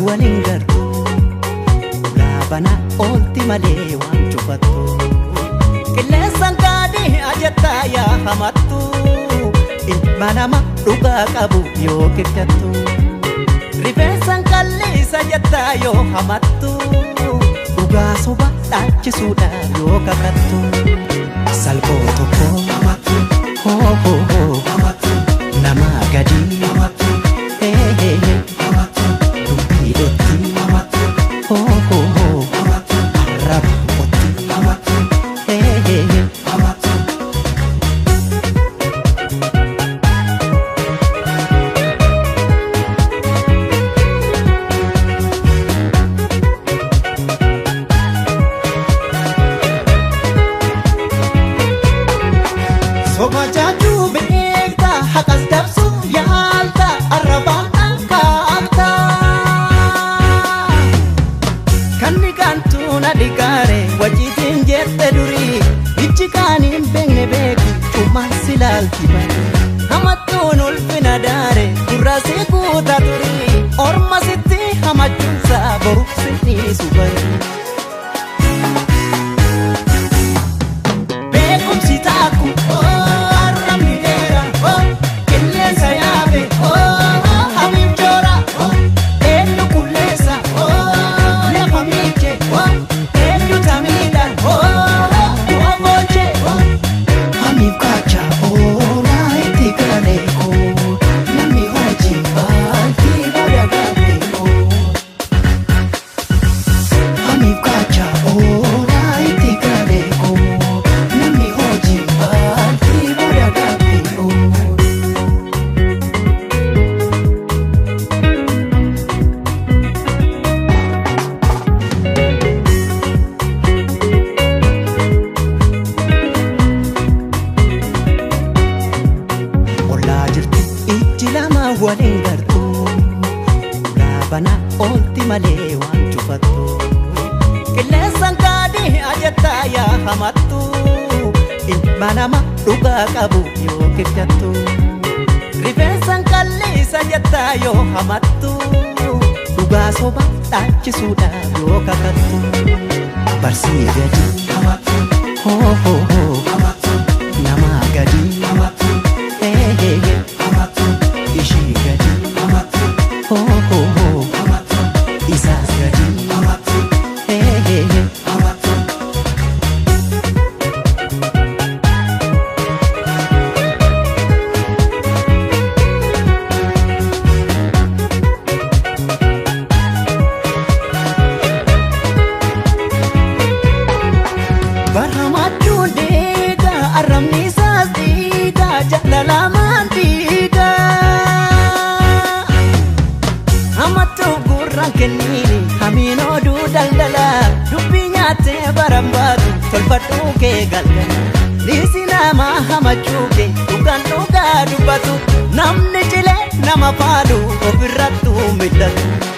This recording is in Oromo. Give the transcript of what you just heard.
waliin gartu laabana olti malee waan cufattu qilleensaan gaadii ajattaa yaa hamattu ilma nama dhugaa qabu yoo kibjattu rifeensaan qalliisa jettaa yoo hamattu dhugaa soba dhaachisuudhaaf yoo kakattu salphoo tokko hoo hoo hoo nama gadi Sobajaju beekta haqas dabsu yaalta arrabaan akkaakta kanni kantuuna dhigaare wajiitiin jette durii ijji kaaniin beekne beeku cumaan silaalti bane hamattuun ulfina daare gurraasii guuta turii orma sitti hamachuunsaa boruuf sinniisu bare beekumsi taaku waliin gartu laabana olti malee waan cufattu qilleensaan gaadii ajattaa yaa hamattu ilma nama dhugaa qabu yoo kibjattu rifeensaan qalliisa jettaa yoo hamattu dhugaa soba dhaachisuudhaaf yoo kakattu barsii gadi hoo hoo hoo nama gadi ishii gadi hoo hoo hoo isaas gadi barhamachuun deegaa arrabni isaas dhiigaa jaalalamaan dhiigaa hamattu gurraan kenniini hamiin oduu daldala dubbii nyaattee baran baatu tolfadhuu kee galgala dhiisi nama hamachuu kee dhugaan dhugaa dubbatu namni cilee nama faalu ofirrattuu miidhatu.